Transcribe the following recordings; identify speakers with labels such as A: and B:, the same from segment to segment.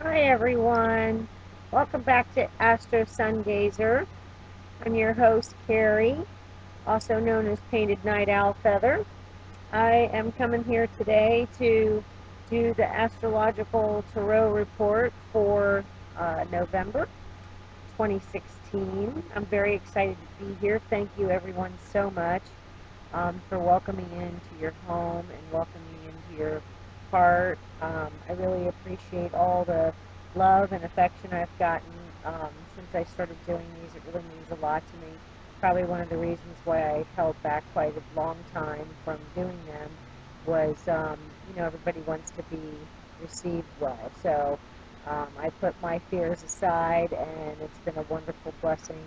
A: Hi everyone, welcome back to Astro Sun Gazer. I'm your host Carrie, also known as Painted Night Owl Feather. I am coming here today to do the astrological tarot report for November 2016. I'm very excited to be here. Thank you everyone so much for welcoming me into your home and welcoming me into your heart. I really appreciate all the love and affection I've gotten since I started doing these. It really means a lot to me. Probably one of the reasons why I held back quite a long time from doing them was, everybody wants to be received well. So I put my fears aside, and it's been a wonderful blessing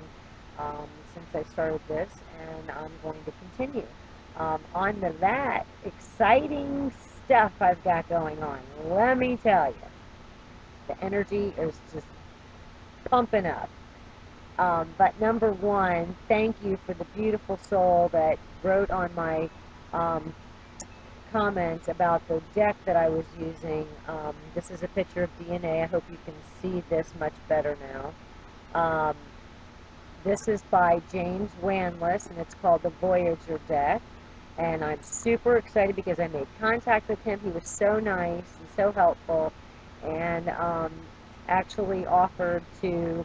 A: since I started this, and I'm going to continue. On to that exciting stuff I've got going on. Let me tell you, the energy is just pumping up. But number one, thank you for the beautiful soul that wrote on my comments about the deck that I was using. This is a picture of DNA. I hope you can see this much better now. This is by James Wanless, and it's called the Voyager deck. And I'm super excited because I made contact with him. He was so nice and so helpful, and actually offered to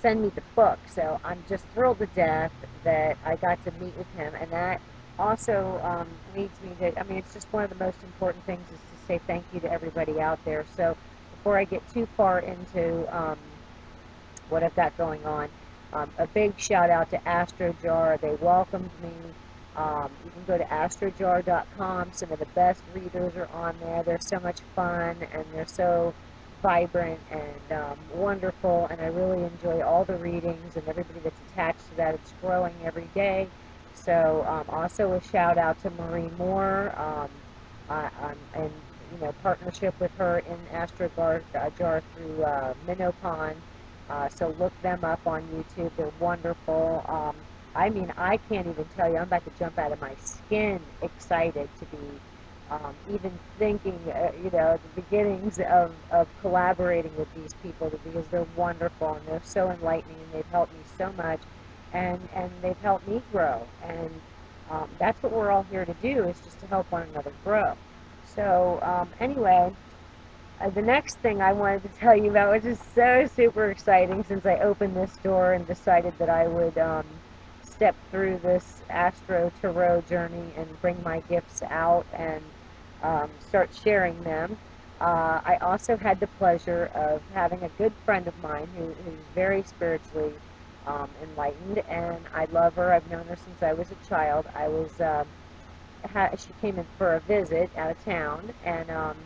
A: send me the book. So I'm just thrilled to death that I got to meet with him, and that also leads me to, it's just one of the most important things is to say thank you to everybody out there. So before I get too far into what I've got going on, a big shout out to Astro. They welcomed me. You can go to astrojar.com. Some of the best readers are on there. They're so much fun, and they're so vibrant and wonderful, and I really enjoy all the readings and everybody that's attached to that. It's growing every day. So also a shout out to Marie Moore, and partnership with her in Astrojar through Minopon. So look them up on YouTube. They're wonderful. I can't even tell you. I'm about to jump out of my skin, excited to be even thinking, the beginnings of collaborating with these people, because they're wonderful and they're so enlightening, and they've helped me so much, and they've helped me grow. And that's what we're all here to do, is just to help one another grow. So anyway, the next thing I wanted to tell you about, which is so super exciting, since I opened this door and decided that I would step through this Astro Tarot journey and bring my gifts out and start sharing them. I also had the pleasure of having a good friend of mine who's very spiritually enlightened, and I love her. I've known her since I was a child. She came in for a visit out of town, and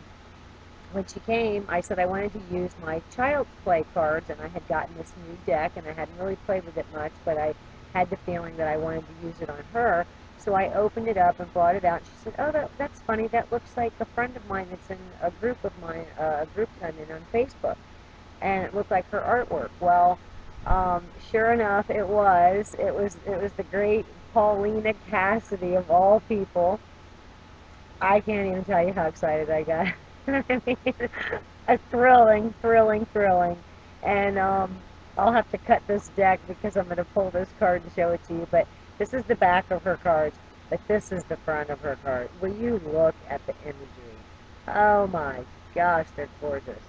A: when she came, I said I wanted to use my child's play cards, and I had gotten this new deck, and I hadn't really played with it much, but I had the feeling that I wanted to use it on her. So I opened it up and brought it out, and she said, "Oh, that's funny. That looks like a friend of mine that's in a group of mine, a group that I'm in on Facebook." And it looked like her artwork. Well, sure enough, it was. It was the great Paulina Cassidy, of all people. I can't even tell you how excited I got. I mean, thrilling. And I'll have to cut this deck because I'm going to pull this card and show it to you. But this is the back of her cards, but this is the front of her card. Will you look at the imagery? Oh my gosh, they're gorgeous.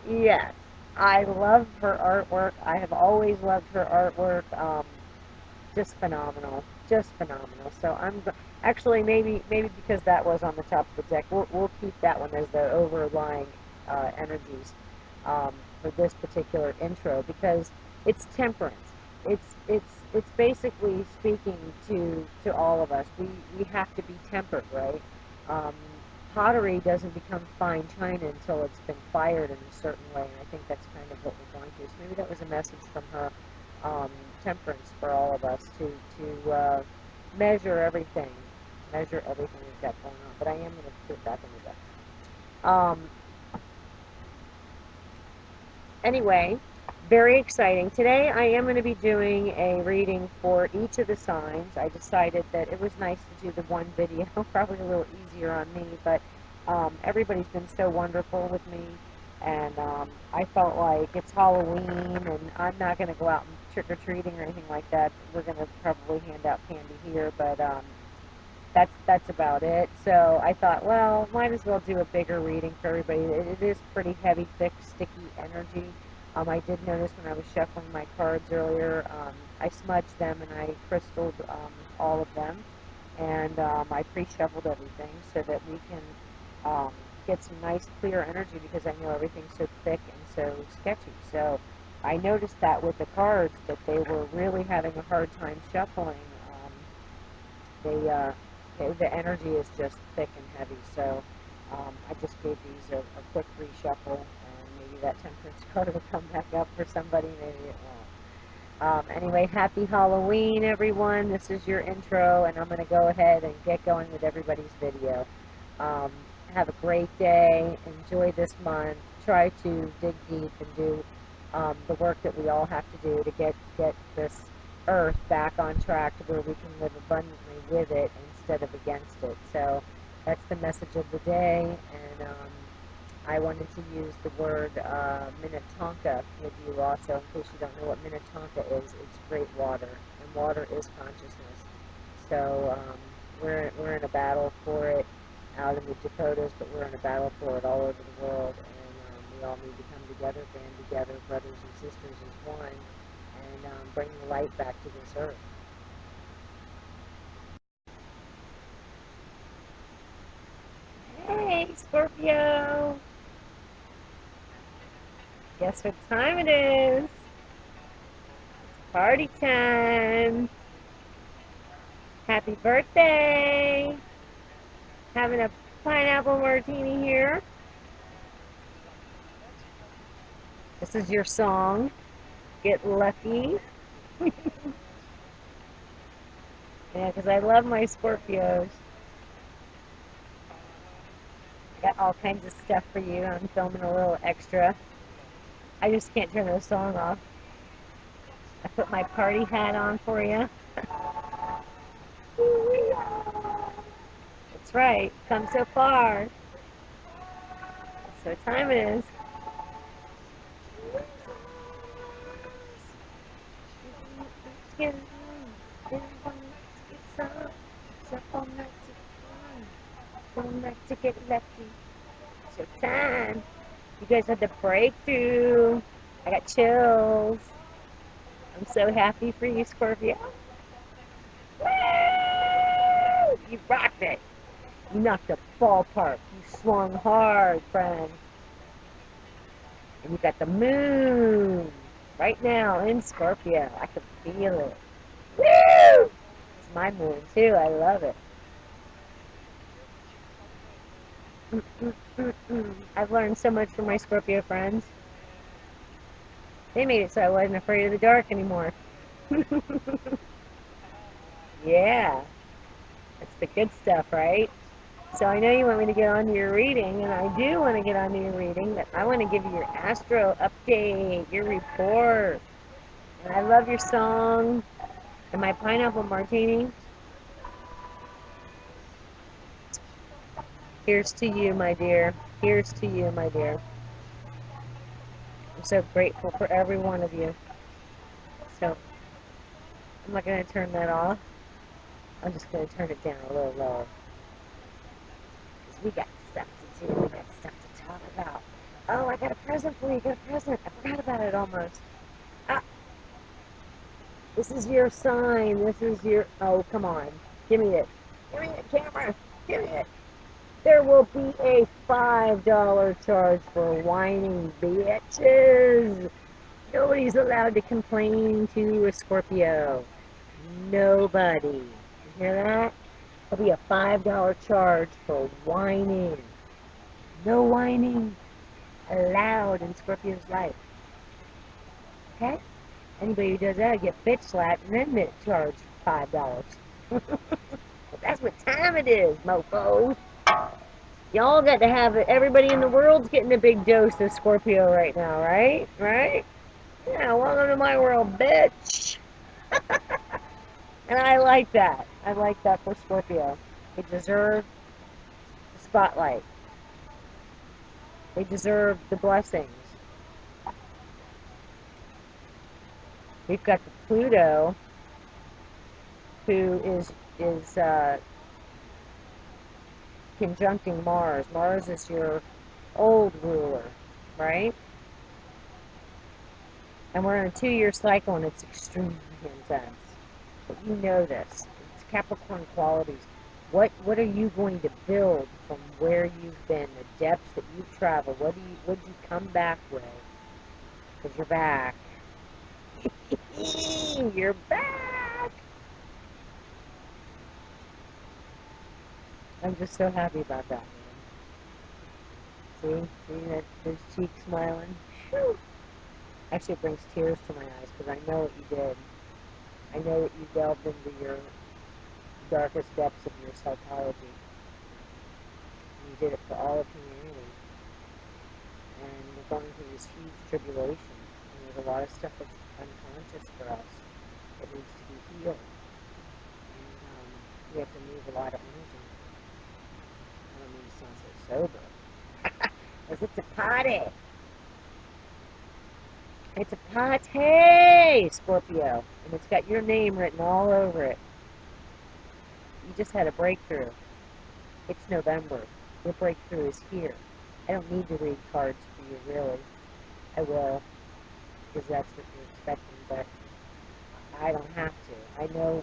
A: Yes, I love her artwork. I have always loved her artwork. Just phenomenal, just phenomenal. So actually, maybe because that was on the top of the deck, we'll keep that one as the overlying energies for this particular intro, because it's temperance. It's basically speaking to all of us. We have to be tempered, right? Um, Pottery doesn't become fine china until it's been fired in a certain way, and I think that's kind of what we're going through. So maybe that was a message from her. Temperance for all of us to measure everything we've got going on. But I am going to put it back in the deck. Anyway, very exciting. Today I am going to be doing a reading for each of the signs. I decided that it was nice to do the one video, probably a little easier on me, but Everybody's been so wonderful with me, and I felt like it's Halloween, and I'm not going to go out and trick or treating or anything like that. We're going to probably hand out candy here, but that's about it. So I thought, well, might as well do a bigger reading for everybody. It is pretty heavy, thick, sticky energy. I did notice when I was shuffling my cards earlier, I smudged them and I crystalled all of them, and I pre-shuffled everything so that we can get some nice, clear energy because I know everything's so thick and so sketchy. So I noticed that with the cards that they were really having a hard time shuffling. They the energy is just thick and heavy. So I just gave these a quick reshuffle, and maybe that temperance card will come back up for somebody. Maybe it won't. Anyway, happy Halloween, everyone. This is your intro, and I'm going to go ahead and get going with everybody's video. Have a great day. Enjoy this month. Try to dig deep and do the work that we all have to do to get this earth back on track to where we can live abundantly with it instead of against it. So that's the message of the day, and I wanted to use the word Minnetonka with you also, in case you don't know what Minnetonka is. It's great water, and water is consciousness. So we're in a battle for it out in the Dakotas, but we're in a battle for it all over the world, and we all need to come together, band together, brothers and sisters as one, and bring the light back to this earth. Hey, Scorpio! Guess what time it is? Party time! Happy birthday! Having a pineapple martini here. This is your song. Get lucky. Yeah, because I love my Scorpios. I got all kinds of stuff for you. I'm filming a little extra. I just can't turn the song off. I put my party hat on for you. That's right. Come so far. That's what time it is. To get lucky. It's your time. You guys had the breakthrough. I got chills. I'm so happy for you, Scorpio. Woo! You rocked it. You knocked the ballpark. You swung hard, friend. And you got the moon right now in Scorpio. I can feel it. Woo! It's my moon, too. I love it. I've learned so much from my Scorpio friends. They made it so I wasn't afraid of the dark anymore. Yeah, that's the good stuff, right? So I know you want me to get on to your reading, and I do want to get on to your reading, but I want to give you your Astro update, your report. And I love your song and my pineapple martini. Here's to you, my dear. Here's to you, my dear. I'm so grateful for every one of you. So I'm not going to turn that off. I'm just going to turn it down a little lower. Because we got stuff to do. We got stuff to talk about. Oh, I got a present for you. I got a present. I forgot about it almost. Ah, this is your sign. This is your... Oh, come on. Give me it. Give me it, camera. Give me it. There will be a $5 charge for whining bitches. Nobody's allowed to complain to a Scorpio. Nobody. You hear that? There'll be a $5 charge for whining. No whining allowed in Scorpio's life. Okay? Anybody who does that get bitch slapped and then get charged $5. That's what time it is, mofos. Y'all got to have it. Everybody in the world's getting a big dose of Scorpio right now, right? Right? Yeah, welcome to my world, bitch. And I like that. I like that for Scorpio. They deserve the spotlight. They deserve the blessings. We've got the Pluto, who is conjuncting Mars. Mars is your old ruler, right? And we're in a 2-year cycle, and it's extremely intense. But you know this. It's Capricorn qualities. What are you going to build from where you've been, the depths that you've traveled? What did you come back with? Because you're back. You're back. I'm just so happy about that, man. See that, those cheeks smiling? Whew. Actually, it brings tears to my eyes because I know what you did. I know that you delved into your darkest depths of your psychology. And you did it for all of humanity. And we're going through this huge tribulation. And there's a lot of stuff that's unconscious for us that needs to be healed. And we have to move a lot of energy. I don't mean to sound so sober. Because it's a party. It's a party, Scorpio. And it's got your name written all over it. You just had a breakthrough. It's November. Your breakthrough is here. I don't need to read cards for you, really. I will, because that's what you're expecting, but I don't have to. I know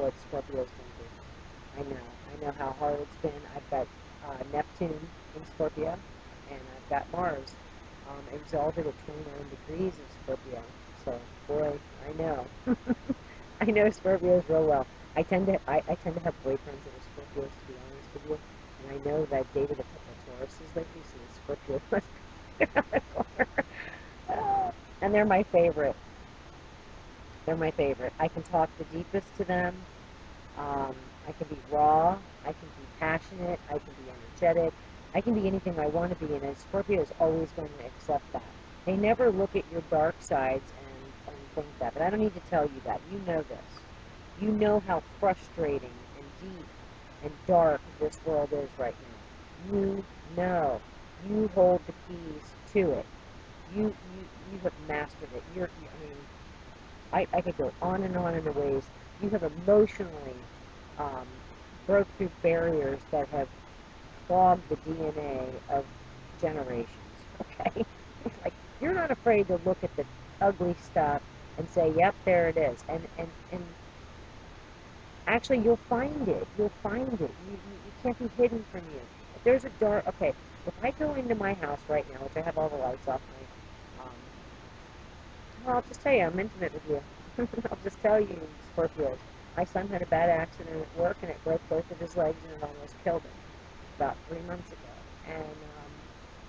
A: what Scorpio's going to do. I know how hard it's been. I've got Neptune in Scorpio, and I've got Mars exalted at 29 degrees in Scorpio. So, boy, I know. I know Scorpios real well. I tend to have boyfriends that are Scorpios, to be honest with you, and I know that I've dated a couple of Tauruses lately, so the Scorpio must be around the corner. And they're my favorite. They're my favorite. I can talk the deepest to them. I can be raw. I can be passionate. I can be energetic. I can be anything I want to be, and a Scorpio is always going to accept that. They never look at your dark sides and think that, but I don't need to tell you that. You know this. You know how frustrating and deep and dark this world is right now. You know. You hold the keys to it. You have mastered it. I could go on and on in the ways. You have emotionally broke through barriers that have clogged the DNA of generations. Okay? Like, you're not afraid to look at the ugly stuff and say, yep, there it is. And actually, you'll find it. You'll find it. You can't be hidden from you. If there's a dark, okay, if I go into my house right now, which I have all the lights off, well, I'll just tell you, I'm intimate with you. I'll just tell you, Scorpios. My son had a bad accident at work, and it broke both of his legs, and it almost killed him about 3 months ago. And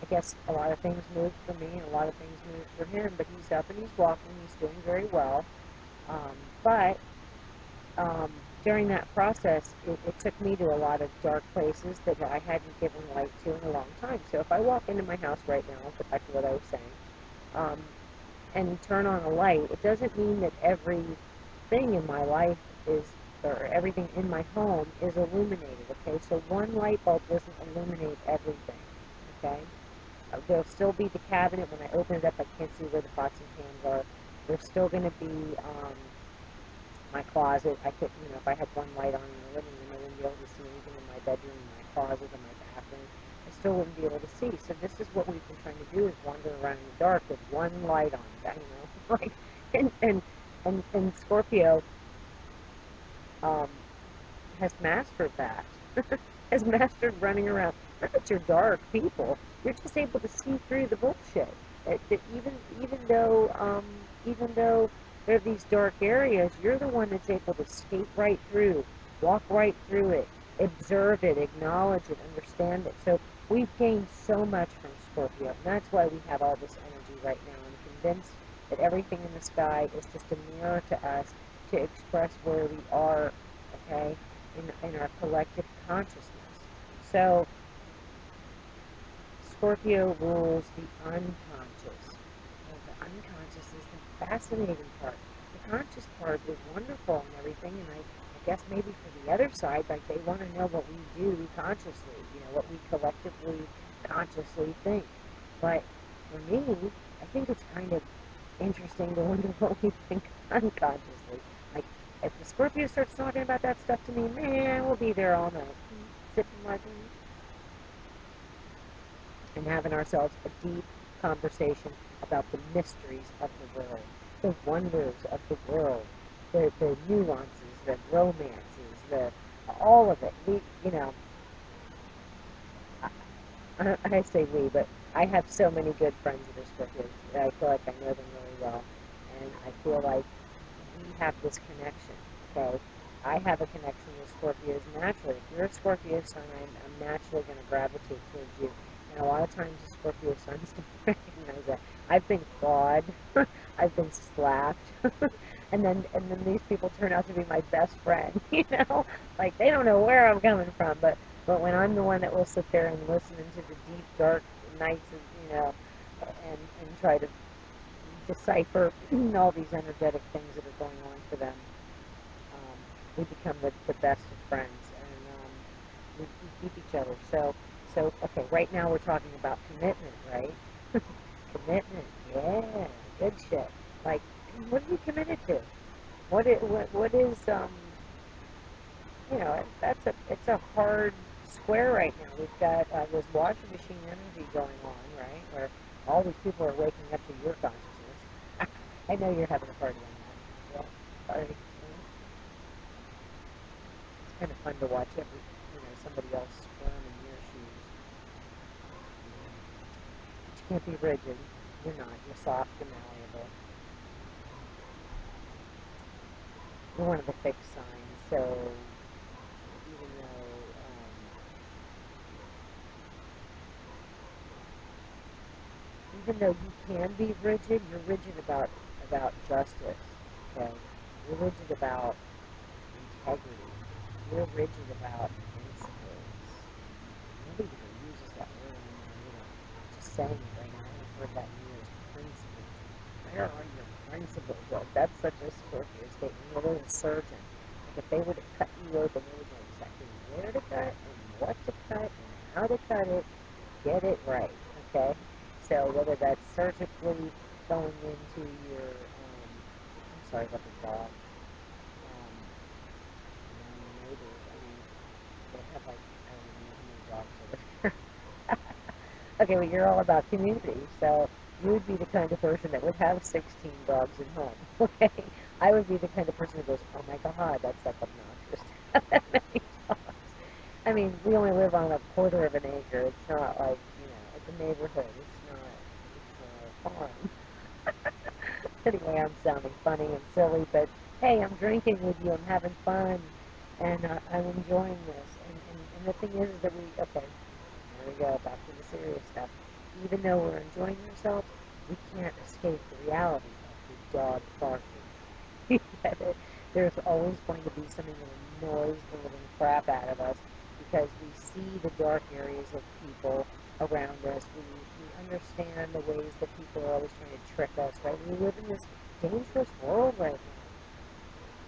A: I guess a lot of things moved for me, and a lot of things moved for him, but he's up and he's walking. He's doing very well. But during that process, it took me to a lot of dark places that I hadn't given light to in a long time. So if I walk into my house right now, I'll get back to what I was saying, and turn on a light, it doesn't mean that everything in my life is, or everything in my home is illuminated, okay? So one light bulb doesn't illuminate everything, okay? There'll still be the cabinet. When I open it up, I can't see where the pots and pans are. There's still going to be my closet. I could, if I had one light on in the living room, I wouldn't be able to see anything in my bedroom, in my closet, in my bathroom. I still wouldn't be able to see. So this is what we've been trying to do, is wander around in the dark with one light on, like, and Scorpio has mastered that. Has mastered running around. Not that you're dark people. You're just able to see through the bullshit. Even though there are these dark areas, you're the one that's able to skate right through, walk right through it, observe it, acknowledge it, understand it. So we've gained so much from Scorpio, and that's why we have all this energy right now. I'm convinced that everything in the sky is just a mirror to us to express where we are, okay, in our collective consciousness. So Scorpio rules the unconscious. And the unconscious is the fascinating part. The conscious part is wonderful and everything, and I guess maybe for the other side, like, they want to know what we do consciously, what we collectively, consciously think. But for me, I think it's kind of interesting to wonder what we think unconsciously. Like, if the Scorpio starts talking about that stuff to me, man, we'll be there all night, sipping martinis and having ourselves a deep conversation about the mysteries of the world, the wonders of the world, the nuances, the romances, the all of it. I say we, but I have so many good friends that are Scorpios that I feel like I know them really well, and I feel like we have this connection. Okay, I have a connection with Scorpios naturally. If you're a Scorpio sun, I'm naturally going to gravitate towards you. And a lot of times, the Scorpio suns don't recognize that. I've been clawed, I've been slapped, and then these people turn out to be my best friend. Like they don't know where I'm coming from, but when I'm the one that will sit there and listen into the deep, dark nights of, and try to decipher all these energetic things that are going on for them, we become the best of friends, and we keep each other. So, okay, right now we're talking about commitment, right? Commitment, yeah, good shit. Like, what are you committed to? What is it's a hard square right now. We've got this washing machine energy going on, right? Where all these people are waking up to your consciousness. I know you're having a party on that. Well, party. It's kind of fun to watch somebody else squirm in your shoes. But you can't be rigid. You're not. You're soft. You're malleable. You're one of the fixed signs. So even though you can be rigid, you're rigid about justice. Okay, you're rigid about integrity. You're rigid about principles. Nobody even uses that word anymore either. Just saying it right now. I haven't heard that in years. Principles. Where are your principles? Well, that's such a Scorpio statement. They're a surgeon. Like if they were to cut you open, they would know exactly where to cut and what to cut and how to cut it. Get it right. Okay. So whether that's surgically going into your, I'm sorry about the dog. Neighbors. I mean, they have like, I don't even know how many dogs over there. Okay, well, you're all about community, so you would be the kind of person that would have 16 dogs at home, okay? I would be the kind of person that goes, oh my God, that's like obnoxious to have that many dogs. I mean, we only live on a quarter of an acre. It's not like, it's a neighborhood. It's not a farm. Anyway, I'm sounding funny and silly, but hey, I'm drinking with you. I'm having fun, and I'm enjoying this. And the thing is that okay, there we go, back to the serious stuff. Even though we're enjoying ourselves, we can't escape the reality of the dog barking. You get it? There's always going to be something that annoys the living crap out of us because we see the dark areas of people around us. We understand the ways that people are always trying to trick us, right? We live in this dangerous world right now.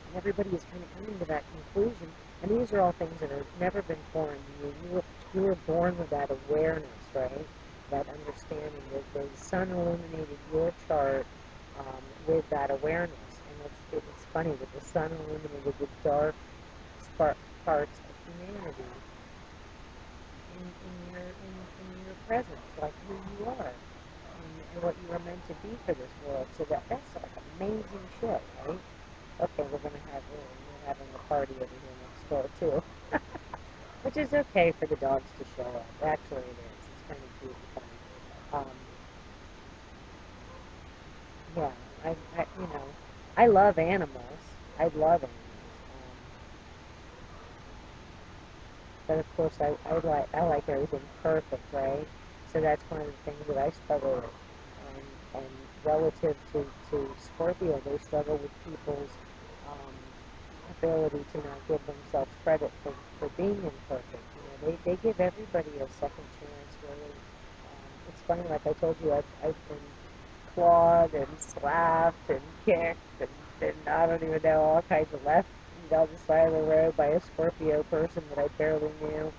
A: And everybody is kind of coming to that conclusion. And these are all things that have never been foreign to you. You were born with that awareness, right? That understanding that the sun illuminated your chart with that awareness. And it's funny that the sun illuminated the dark parts of humanity in your presence, like who you are and what you were meant to be for this world. So that's like amazing shit, right? Okay, we're having a party over here next door too, which is okay for the dogs to show up. Actually, it is. It's kind of cute and funny. Um, yeah, I love animals. I love animals. But of course, I like everything perfect, right? So that's one of the things that I struggle with. And relative to Scorpio, they struggle with people's um, ability to not give themselves credit for being imperfect. They give everybody a second chance, really. It's funny, like I told you, I've been clawed and slapped and kicked and I don't even know, all kinds of left down the side of the road by a Scorpio person that I barely knew.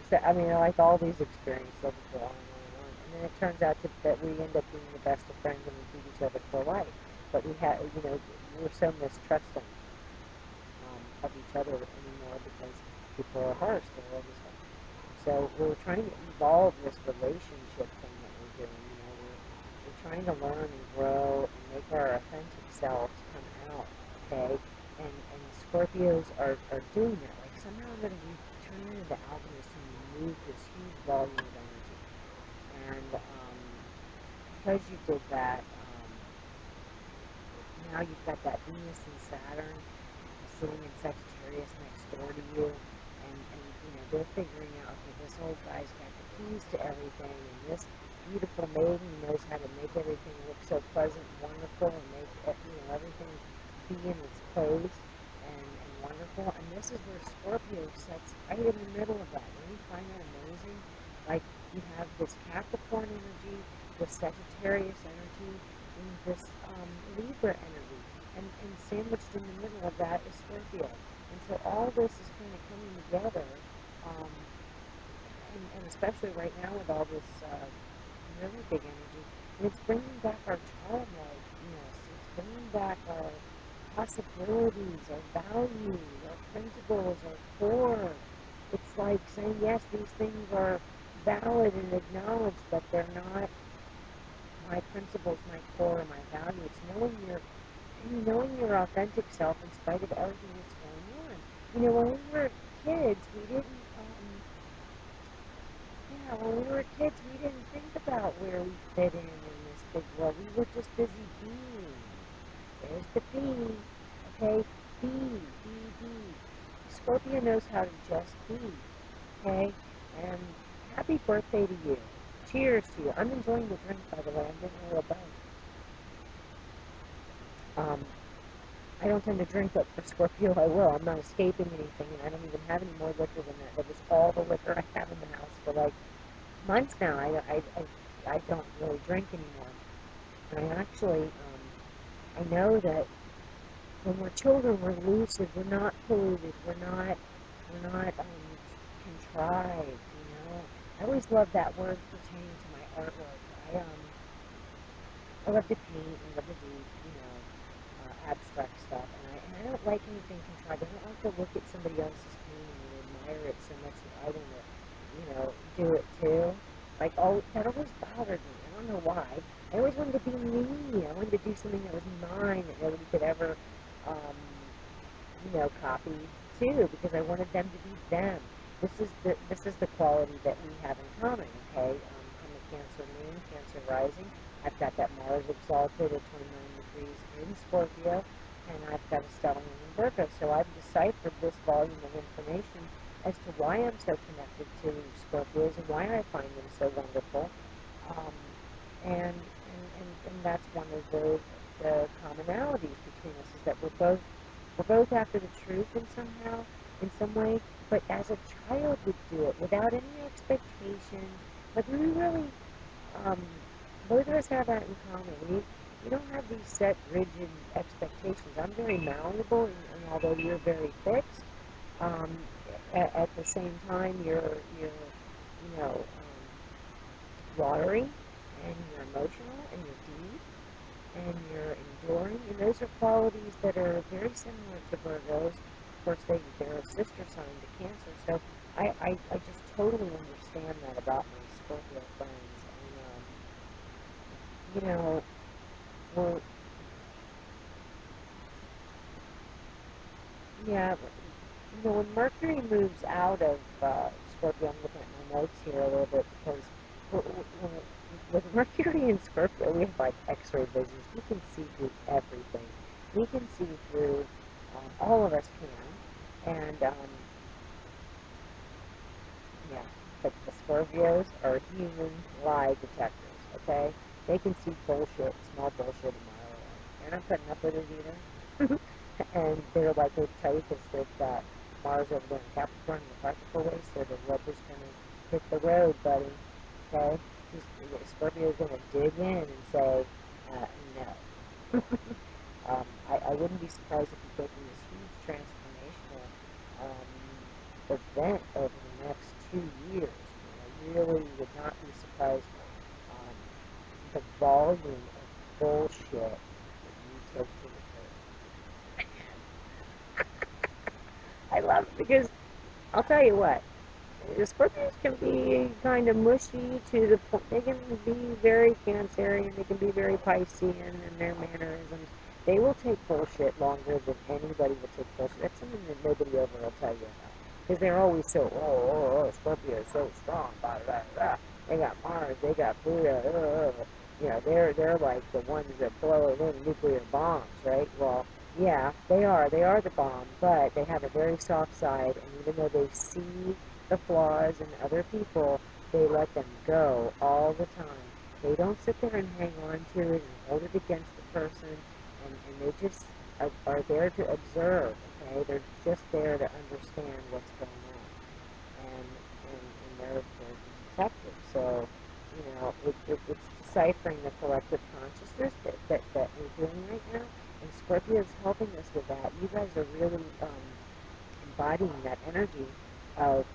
A: So, I mean, I like all these experiences. I could go on and on and on. then it turns out that we end up being the best of friends and we keep each other for life. But we have, we're so mistrusting of each other anymore because people are harsh, they're all this stuff. So we're trying to evolve this relationship thing that we're doing. We're trying to learn and grow and make our authentic selves come out, okay? And Scorpios are doing that. Like somehow I'm going to be turning into alchemist and remove this huge volume of energy. And because you did that, now you've got that Venus and Saturn sitting in Sagittarius next door to you, and they're figuring out, okay, this old guy's got the keys to everything, and this beautiful maiden knows how to make everything look so pleasant and wonderful, and make everything be in its place and wonderful. And this is where Scorpio sits right in the middle of that. Don't you find that amazing? Like you have this Capricorn energy, this Sagittarius energy, and this Libra energy. And sandwiched in the middle of that is Scorpio. And so all this is kind of coming together, and especially right now with all this really big energy, and it's bringing back our childlikeness, it's bringing back our possibilities, our values, our principles, our core. It's like saying, yes, these things are valid and acknowledged, but they're not my principles, my core, my values. Knowing your authentic self in spite of everything that's going on. When we were kids, we didn't think about where we fit in this big world. We were just busy being. There's the B, okay? Be. Scorpio knows how to just be, okay? And happy birthday to you. Cheers to you. I'm enjoying the drink, by the way. I'm getting a little buzz. I don't tend to drink, but for Scorpio I will. I'm not escaping anything, and I don't even have any more liquor than that. That was all the liquor I have in the house for like months now. I don't really drink anymore. And I actually, I know that when we're children, we're lucid, we're not polluted, we're not contrived, I always love that word pertaining to my artwork. I love to paint, I love to do, abstract stuff, and I don't like anything contrived. I don't like to look at somebody else's painting and admire it so much that I want to, do it too. Like, that always bothered me. I don't know why. I always wanted to be me. I wanted to do something that was mine that nobody could ever, copy too, because I wanted them to be them. This is the quality that we have in common, okay? I'm a Cancer moon, Cancer rising. I've got that Mars exalted at 29 degrees in Scorpio, and I've got a stellium in Virgo. So I've deciphered this volume of information as to why I'm so connected to Scorpios and why I find them so wonderful. And that's one of the commonalities between us, is that we're both after the truth in some way, but as a child would do it without any expectations. Like we really, both of us have that in common. We don't have these set, rigid expectations. I'm very malleable, and although you're very fixed, at the same time you're watery, and you're emotional, and you're deep, and you're enduring, and those are qualities that are very similar to Virgos. Of course, they're a sister sign to Cancer, so I just totally understand that about my Scorpio friends, and we're, yeah, when Mercury moves out of Scorpio, I'm looking at my notes here a little bit, because with Mercury and Scorpio, we have like X-ray visions. We can see through everything. We can see through, all of us can, and yeah, but the Scorpios are human lie detectors, okay? They can see bullshit, small bullshit a mile away. They're not putting up with it either. And they're likely to tell you because they've got Mars over there in Capricorn in the practical way, so the rubber's going to hit the road, buddy. Okay? Scorpio's going to dig in and say, no. I wouldn't be surprised if you go through this huge transformational event over the next 2 years. I really would not be surprised the volume of bullshit that you take to the I love it because I'll tell you what, the Scorpios can be kind of mushy to the point. They can be very Cancerian. They can be very Piscean in their mannerisms. They will take bullshit longer than anybody will take bullshit. That's something that nobody ever will tell you about. Because they're always so, Scorpio is so strong, blah, blah, blah. They got Mars, they got Pluto, you know, they're like the ones that blow little nuclear bombs, right? Well, yeah, they are. They are the bomb, but they have a very soft side, and even though they see the flaws in other people, they let them go all the time. They don't sit there and hang on to it and hold it against the person, and they just are there to observe, okay? They're just there to understand what's going on. And they're detectives. So, you know, it's deciphering the collective consciousness that we're doing right now. And Scorpio is helping us with that. You guys are really embodying that energy of,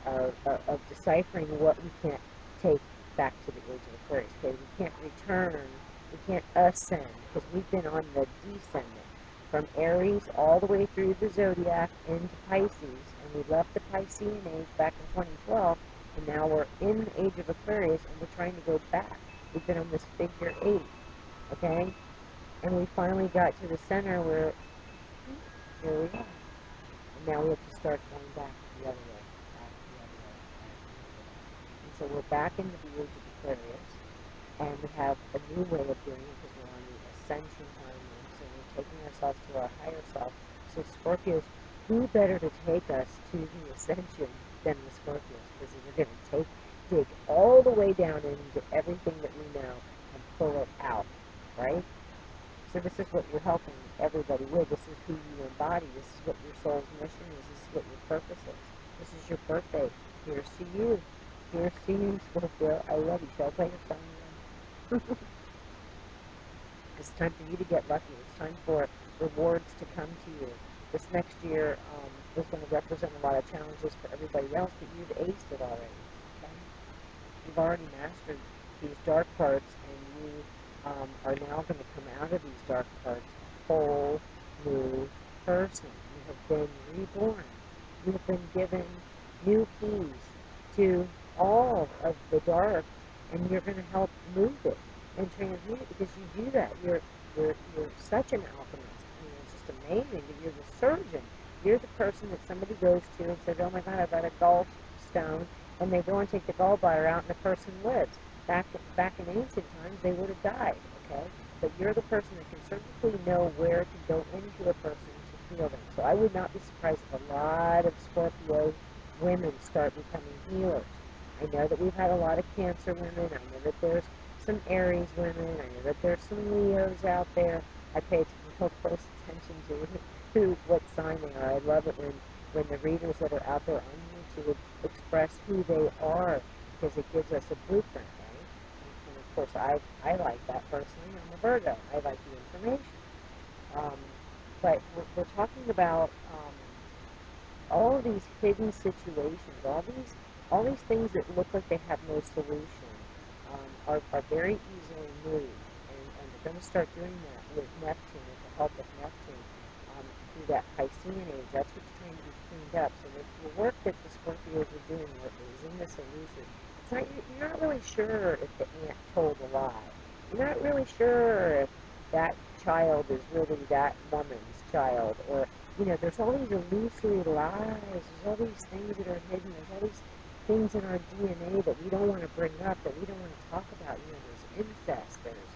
A: of deciphering what we can't take back to the age of Aquarius. Okay, we can't return, we can't ascend, because we've been on the descendant from Aries all the way through the zodiac into Pisces, and we left the Piscean age back in 2012, and now we're in the age of Aquarius, and we're trying to go back. We've been on this figure 8, okay, and we finally got to the center where here we are. And now we have to start going back the other way, back the other way, back the other way. And so we're back into the age of Aquarius, and we have a new way of doing it because we're on the ascension timeline, so we're taking ourselves to our higher self. So Scorpios, who better to take us to the ascension than the Scorpios? Because we're going to dig all the way down into everything that we know and pull it out, right? So this is what you're helping everybody with. This is who you embody. This is what your soul's mission is. This is what your purpose is. This is your birthday. Here's to you. Here's to you, Scorpio. I love you. Shall I play your song again? It's time for you to get lucky. It's time for rewards to come to you. This next year is going to represent a lot of challenges for everybody else, but you've aced it already. Okay? You've already mastered these dark parts, and you are now going to come out of these dark parts a whole new person. You have been reborn. You have been given new keys to all of the dark, and you're going to help move it and transmute it because you do that. You're such an alchemist. I mean, it's just amazing that you're the surgeon. You're the person that somebody goes to and says, "Oh my God, I've got a gallstone," and they go and take the gallbladder out, and the person lives. Back in ancient times, they would have died, okay? But you're the person that can surgically know where to go into a person to heal them. So I would not be surprised if a lot of Scorpio women start becoming healers. I know that we've had a lot of Cancer women. I know that there's some Aries women. I know that there's some Leos out there. I pay real close attention to what sign they are. I love it when the readers that are out there on YouTube express who they are, because it gives us a blueprint, right? And of course, I like that personally. I'm a Virgo. I like the information. But we're talking about all of these hidden situations, all these things that look like they have no solution, are very easily moved. And we're going to start doing that with Neptune, with the help of Neptune, through that Piscean age. That's what's trying to be cleaned up. So the work that the Scorpios are doing is in this illusory. It's not, you're not really sure if the ant told a lie. You're not really sure if that child is really that woman's child, or there's all these illusory lies. There's all these things that are hidden. There's all these things in our DNA that we don't want to bring up, that we don't want to talk about. There's incest. There's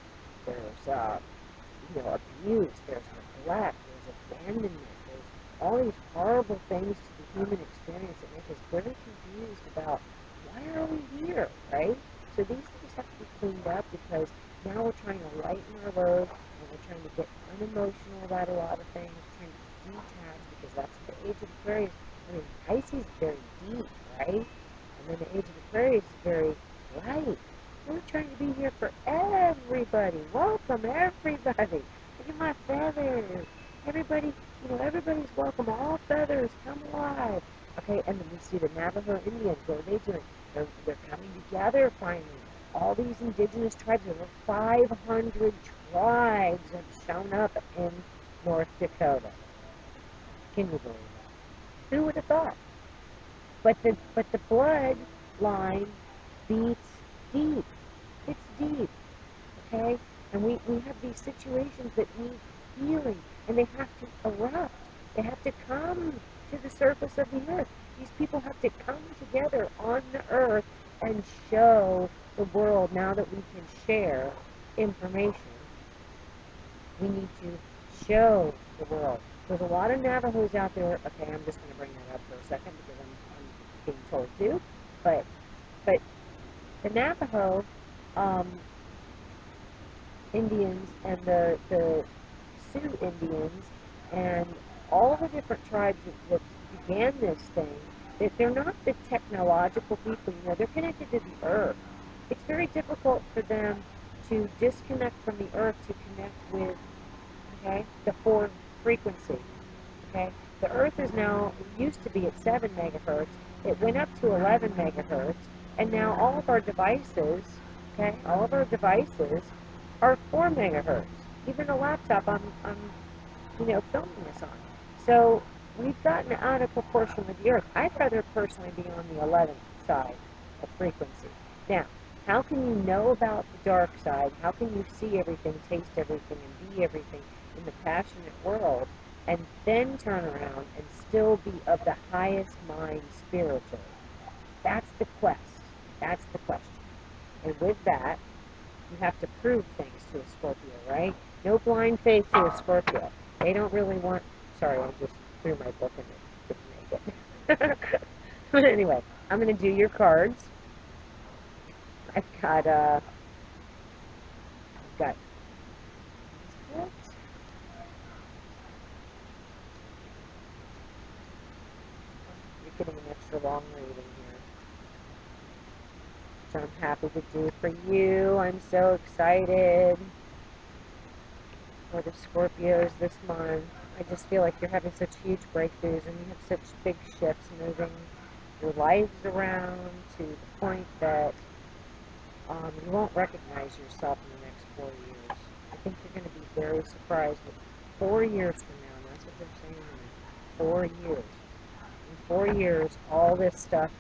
A: abuse. There's neglect. There's abandonment. There's all these horrible things to the human experience that make us very confused about why are we here, right? So these things have to be cleaned up because now we're trying to lighten our load, and we're trying to get unemotional about a lot of things, trying to detach, because that's the age of Aquarius. I mean, Pisces is very deep, right? And then the age of Aquarius is very light. We're trying to be here for everybody. Welcome, everybody. Look at my feathers. Everybody, everybody's welcome. All feathers, come alive. Okay, and then we see the Navajo Indians. What are they doing? They're coming together finally. all these indigenous tribes, over 500 tribes have shown up in North Dakota. Can you believe it? Who would have thought? But the bloodline beats deep. It's deep, okay? And we have these situations that need healing, and they have to erupt. They have to come to the surface of the earth. These people have to come together on the earth and show the world. Now that we can share information, we need to show the world. There's a lot of Navajos out there. Okay, I'm just going to bring that up for a second because I'm being told to. But the Navajo Indians and the Sioux Indians and all the different tribes that began this thing, that they're not the technological people. You know, they're connected to the earth. It's very difficult for them to disconnect from the earth to connect with, okay, the 4 frequency. Okay, the earth is now, it used to be at 7 megahertz. It went up to 11 megahertz, and now all of our devices, okay, all of our devices are 4 megahertz. Even a laptop I'm filming this on. So we've gotten out of proportion with the earth. I'd rather personally be on the 11th side of frequency. Now, how can you know about the dark side? How can you see everything, taste everything, and be everything in the passionate world, and then turn around and still be of the highest mind spiritually? That's the quest. That's the question. And with that, you have to prove things to a Scorpio, right? No blind faith to a Scorpio. They don't really want... Sorry, I just threw my book in it. Didn't make it. But anyway, I'm going to do your cards. I've got you're getting an extra long reading here, which I'm happy to do for you. I'm so excited for the Scorpios this month. I just feel like you're having such huge breakthroughs, and you have such big shifts moving your lives around to the point that you won't recognize yourself in the next 4 years. I think you're going to be very surprised. But 4 years from now, and that's what they're saying to me, 4 years. In 4 years, all this stuff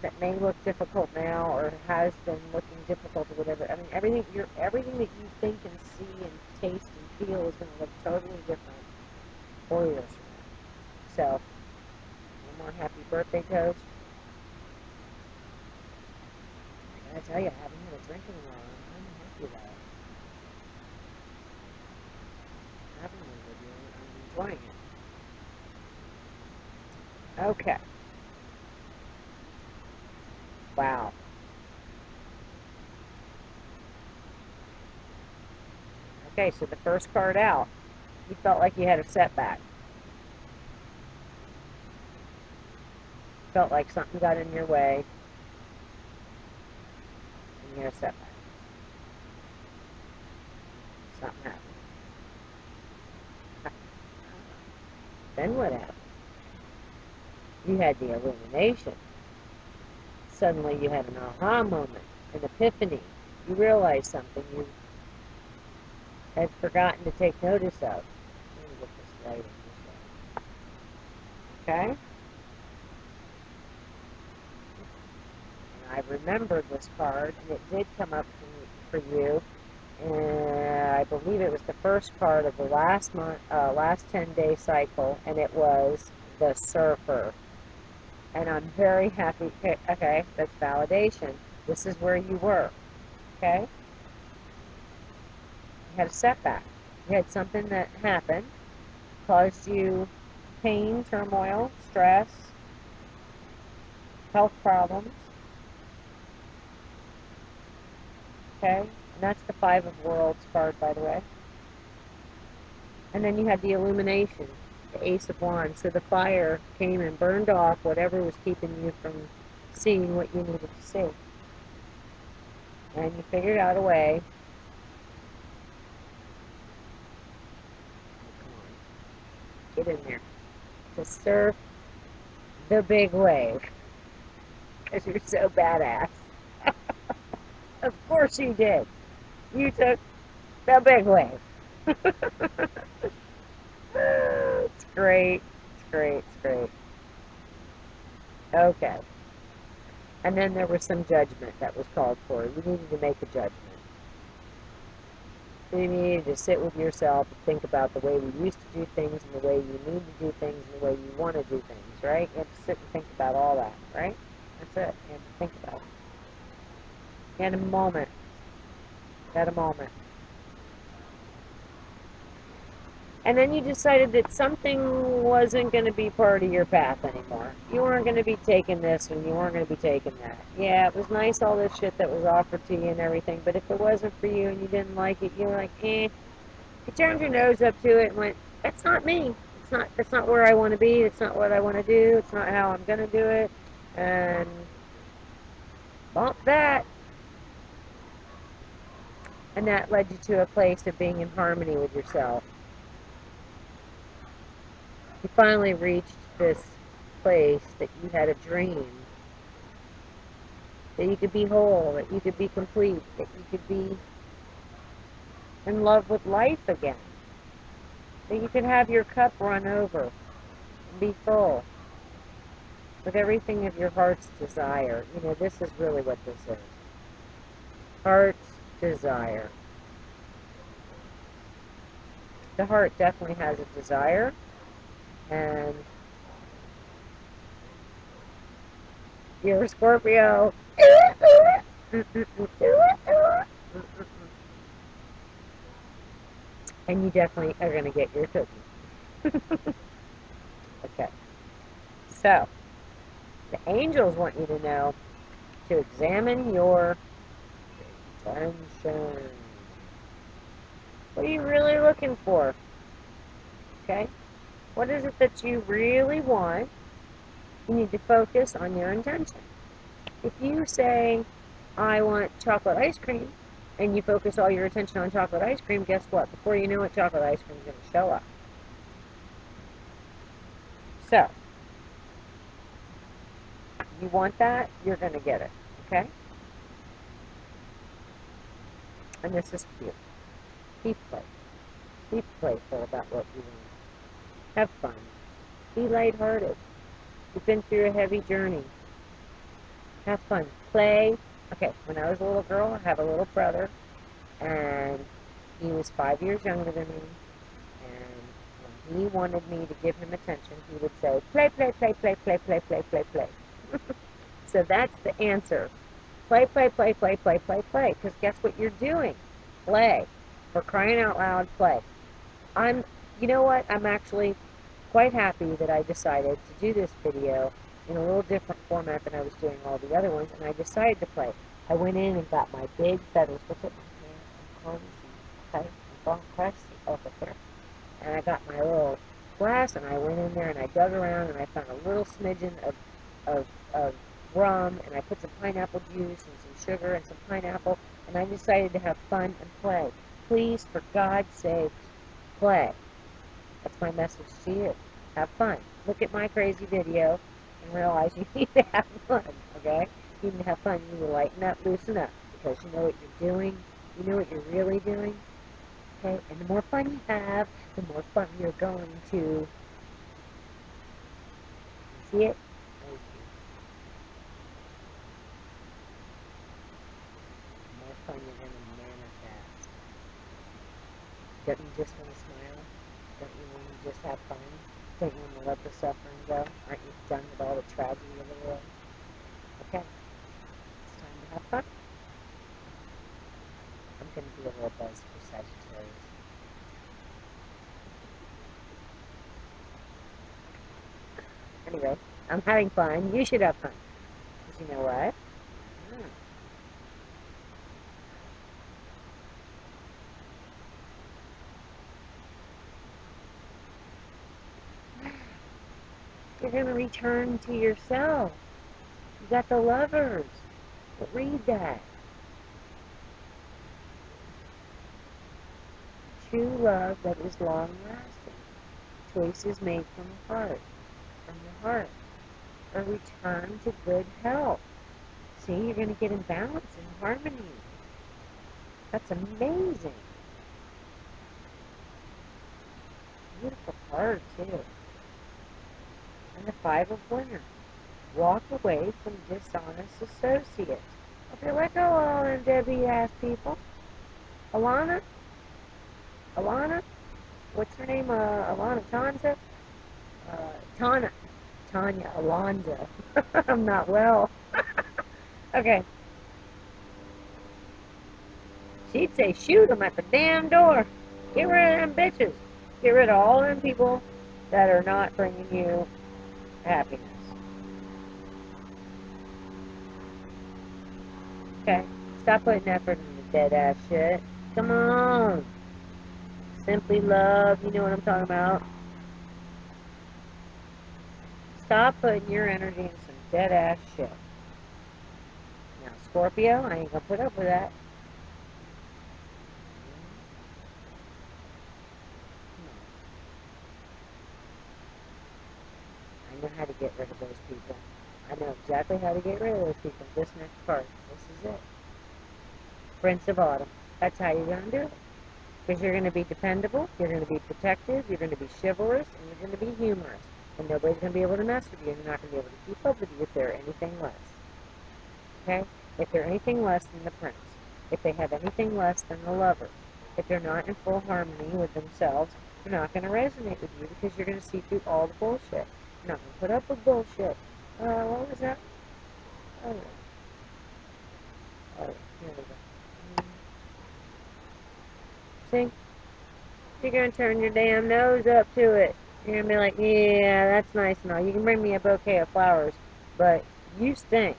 A: that may look difficult now, or has been looking difficult, or whatever. I mean, everything that you think and see and taste and feel is going to look totally different 4 years from now. So, one more happy birthday toast. I gotta tell you, I haven't had a drink in a while. I'm kind of happy about it. Having one with you, I'm enjoying it. Okay. Wow. Okay, so the first card out, you felt like you had a setback. Felt like something got in your way, and you had a setback. Something happened. Then what happened? You had the illumination. Suddenly you had an aha moment, an epiphany. You realized something you had forgotten to take notice of. Let me get this light in this way. Okay? And I remembered this card, and it did come up for you. And I believe it was the first card of the last 10-day cycle, and it was the Surfer. And I'm very happy. Okay, that's validation. This is where you were. Okay? You had a setback. You had something that happened, caused you pain, turmoil, stress, health problems. Okay? And that's the Five of Worlds card, by the way. And then you had the illumination, the Ace of Wands. So the fire came and burned off whatever was keeping you from seeing what you needed to see. And you figured out a way. Oh, come on. Get in there. To surf the big wave. Because you're so badass. Of course you did. You took the big wave. It's great. It's great. It's great. Okay. And then there was some judgment that was called for. You needed to make a judgment. You needed to sit with yourself and think about the way you used to do things and the way you need to do things and the way you want to do things, right? You have to sit and think about all that, right? That's it. You have to think about it. You had a moment. You had a moment. And then you decided that something wasn't going to be part of your path anymore. You weren't going to be taking this and you weren't going to be taking that. Yeah, it was nice, all this shit that was offered to you and everything, but if it wasn't for you and you didn't like it, you were like, eh. You turned your nose up to it and went, that's not me. That's not where I want to be. It's not what I want to do. It's not how I'm going to do it. And bump that. And that led you to a place of being in harmony with yourself. You finally reached this place that you had a dream, that you could be whole, that you could be complete, that you could be in love with life again, that you could have your cup run over and be full with everything of your heart's desire. You know, this is really what this is. Heart's desire. The heart definitely has a desire, and you're a Scorpio. And you definitely are going to get your cookie. Okay. So, the angels want you to know to examine your intention. What are you really looking for? Okay? What is it that you really want? You need to focus on your intention. If you say, I want chocolate ice cream, and you focus all your attention on chocolate ice cream, guess what? Before you know it, chocolate ice cream is going to show up. So, you want that, you're going to get it. Okay? And this is cute. Be playful. Be playful about what you want. Have fun. Be lighthearted. You've been through a heavy journey. Have fun. Play. Okay, when I was a little girl, I have a little brother, and he was 5 years younger than me, and when he wanted me to give him attention, he would say, play, play, play, play, play, play, play, play, play. So that's the answer. Play, play, play, play, play, play, play, because guess what you're doing? Play. For crying out loud, play. You know what? I'm actually quite happy that I decided to do this video in a little different format than I was doing all the other ones, and I decided to play. I went in and got my big feathers. Look at my hair. I'm crazy. Okay? I'm going crazy over here. And I got my little glass, and I went in there, and I dug around, and I found a little smidgen of rum, and I put some pineapple juice and some sugar and some pineapple, and I decided to have fun and play. Please, for God's sake, play. That's my message to you. Have fun. Look at my crazy video and realize you need to have fun, okay? You need to have fun. You need to lighten up, loosen up, because you know what you're doing. You know what you're really doing, okay? And the more fun you have, the more fun you're going to see it. The more fun you're going to manifest. Don't you just want to smile? Don't you want to just have fun? Don't you want to let the suffering go? Aren't you done with all the tragedy of the world? Okay. It's time to have fun. I'm going to do a little buzz for Sagittarius. Anyway, I'm having fun. You should have fun. Because you know what? You're going to return to yourself. You got the lovers. But read that. True love that is long lasting. Choices made from the heart. From the heart. or return to good health. See, you're going to get in balance and harmony. That's amazing. Beautiful card, too. And the Five of Winners. Walk away from dishonest associates. Okay, let go of all them Debbie-ass people. Alana? What's her name? Alana Tanza? Tanya Alonzo. I'm not well. Okay. She'd say, shoot them at the damn door. Get rid of them bitches. Get rid of all them people that are not bringing you happiness. Okay? Stop putting effort into dead ass shit. Come on. Simply love. You know what I'm talking about. Stop putting your energy in some dead ass shit. Now, Scorpio, I ain't gonna put up with that. I know how to get rid of those people. I know exactly how to get rid of those people. This next card. This is it. Prince of Autumn. That's how you're going to do it. Because you're going to be dependable, you're going to be protective, you're going to be chivalrous, and you're going to be humorous. And nobody's going to be able to mess with you, and you're not going to be able to keep up with you if they're anything less. Okay? If they're anything less than the prince. If they have anything less than the lover. If they're not in full harmony with themselves, they're not going to resonate with you because you're going to see through all the bullshit. You're not going to put up with bullshit. What was that? Oh, yeah. Oh, here we go. See? You're going to turn your damn nose up to it. You're going to be like, yeah, that's nice and all. You can bring me a bouquet of flowers, but you stink.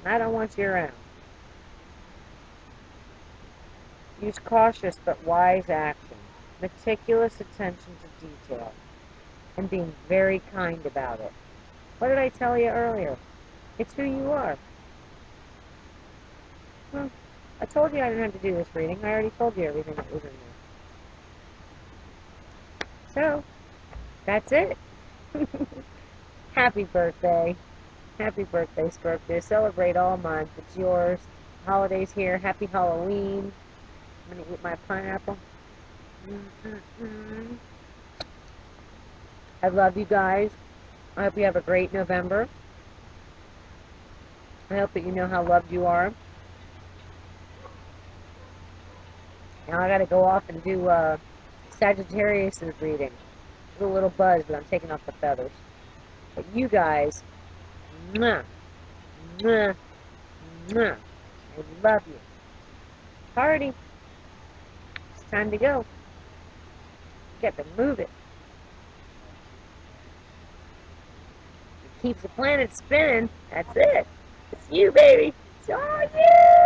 A: And I don't want you around. Use cautious but wise action, meticulous attention to detail, and being very kind about it. What did I tell you earlier? It's who you are. Well, I told you I didn't have to do this reading. I already told you everything that was in there. So, that's it. Happy birthday. Happy birthday, Scorpio. Celebrate all month. It's yours. Holidays here. Happy Halloween. I'm going to eat my pineapple. I love you guys. I hope you have a great November. I hope that you know how loved you are. Now I got to go off and do Sagittarius' reading. A little buzz, but I'm taking off the feathers. But you guys, mwah, mwah, mwah. I love you. Party. It's time to go. You got to move it. It keeps the planet spinning. That's it. It's you, baby. It's all you.